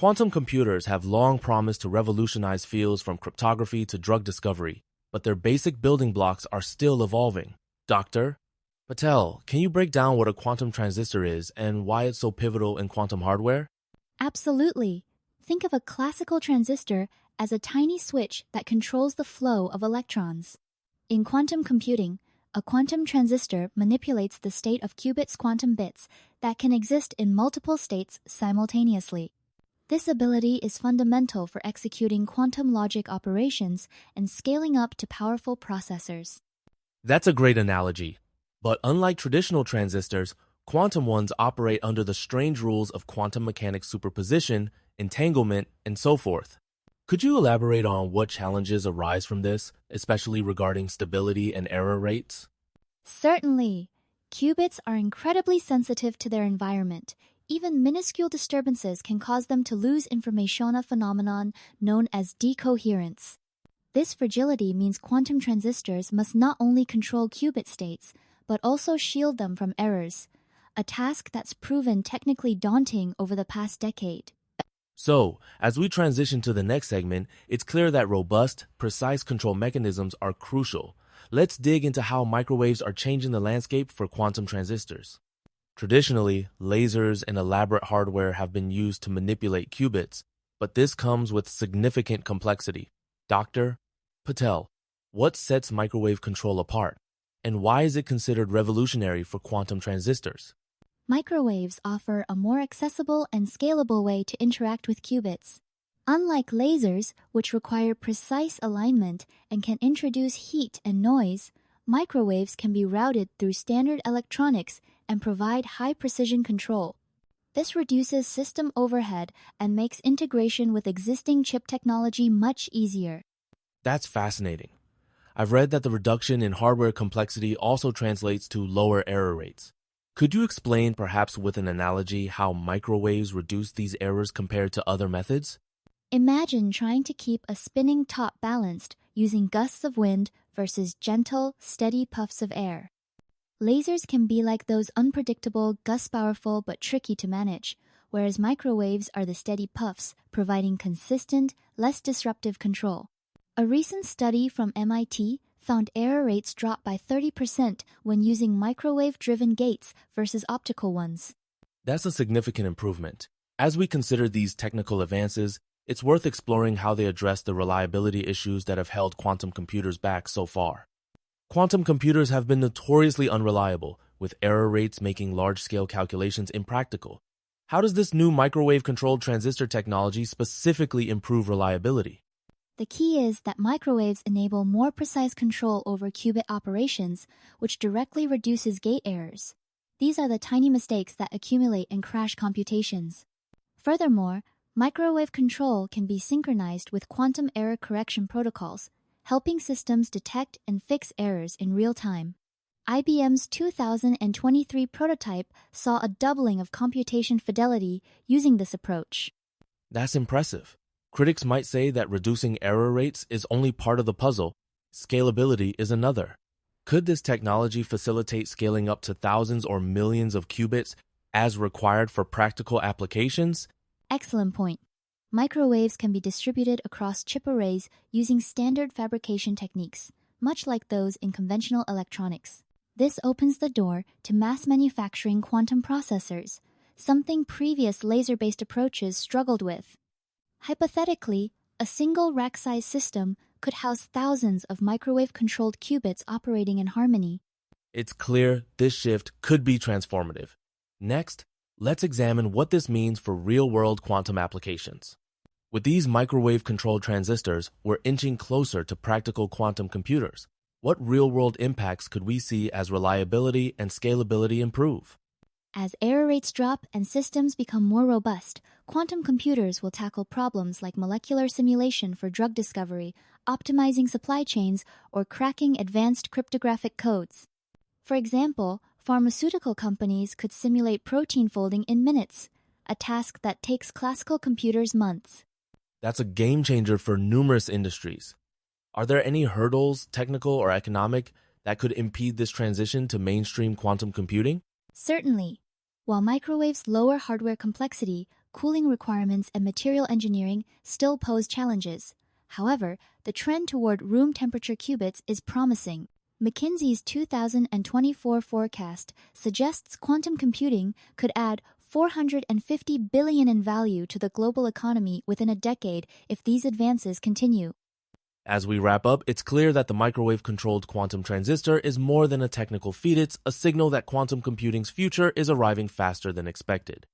Quantum computers have long promised to revolutionize fields from cryptography to drug discovery, but their basic building blocks are still evolving. Dr. Patel, can you break down what a quantum transistor is and why it's so pivotal in quantum hardware? Absolutely. Think of a classical transistor as a tiny switch that controls the flow of electrons. In quantum computing, a quantum transistor manipulates the state of qubits quantum bits that can exist in multiple states simultaneously. This ability is fundamental for executing quantum logic operations and scaling up to powerful processors. That's a great analogy. But unlike traditional transistors, quantum ones operate under the strange rules of quantum mechanics superposition, entanglement, and so forth. Could you elaborate on what challenges arise from this, especially regarding stability and error rates? Certainly. Qubits are incredibly sensitive to their environment. Even minuscule disturbances can cause them to lose information, a phenomenon known as decoherence. This fragility means quantum transistors must not only control qubit states, but also shield them from errors, a task that's proven technically daunting over the past decade. So, as we transition to the next segment, it's clear that robust, precise control mechanisms are crucial. Let's dig into how microwaves are changing the landscape for quantum transistors. Traditionally, lasers and elaborate hardware have been used to manipulate qubits, but this comes with significant complexity. Dr. Patel, what sets microwave control apart, and why is it considered revolutionary for quantum transistors? Microwaves offer a more accessible and scalable way to interact with qubits. Unlike lasers, which require precise alignment and can introduce heat and noise, microwaves can be routed through standard electronics and provide high-precision control. This reduces system overhead and makes integration with existing chip technology much easier. That's fascinating. I've read that the reduction in hardware complexity also translates to lower error rates. Could you explain, perhaps with an analogy, how microwaves reduce these errors compared to other methods? Imagine trying to keep a spinning top balanced using gusts of wind versus gentle, steady puffs of air. Lasers can be like those unpredictable, gust-powerful but tricky to manage, whereas microwaves are the steady puffs, providing consistent, less disruptive control. A recent study from MIT found error rates drop by 30% when using microwave-driven gates versus optical ones. That's a significant improvement. As we consider these technical advances, it's worth exploring how they address the reliability issues that have held quantum computers back so far. Quantum computers have been notoriously unreliable, with error rates making large-scale calculations impractical. How does this new microwave-controlled transistor technology specifically improve reliability? The key is that microwaves enable more precise control over qubit operations, which directly reduces gate errors. These are the tiny mistakes that accumulate and crash computations. Furthermore, microwave control can be synchronized with quantum error correction protocols, helping systems detect and fix errors in real time. IBM's 2023 prototype saw a doubling of computation fidelity using this approach. That's impressive. Critics might say that reducing error rates is only part of the puzzle. Scalability is another. Could this technology facilitate scaling up to thousands or millions of qubits as required for practical applications? Excellent point. Microwaves can be distributed across chip arrays using standard fabrication techniques, much like those in conventional electronics. This opens the door to mass manufacturing quantum processors, something previous laser-based approaches struggled with. Hypothetically, a single rack-size system could house thousands of microwave-controlled qubits operating in harmony. It's clear this shift could be transformative. Next, let's examine what this means for real-world quantum applications. With these microwave-controlled transistors, we're inching closer to practical quantum computers. What real-world impacts could we see as reliability and scalability improve? As error rates drop and systems become more robust, quantum computers will tackle problems like molecular simulation for drug discovery, optimizing supply chains, or cracking advanced cryptographic codes. For example, pharmaceutical companies could simulate protein folding in minutes, a task that takes classical computers months. That's a game changer for numerous industries. Are there any hurdles, technical or economic, that could impede this transition to mainstream quantum computing? Certainly. While microwaves lower hardware complexity, cooling requirements and material engineering still pose challenges. However, the trend toward room temperature qubits is promising. McKinsey's 2024 forecast suggests quantum computing could add $450 billion in value to the global economy within a decade if these advances continue. As we wrap up, it's clear that the microwave-controlled quantum transistor is more than a technical feat. It's a signal that quantum computing's future is arriving faster than expected.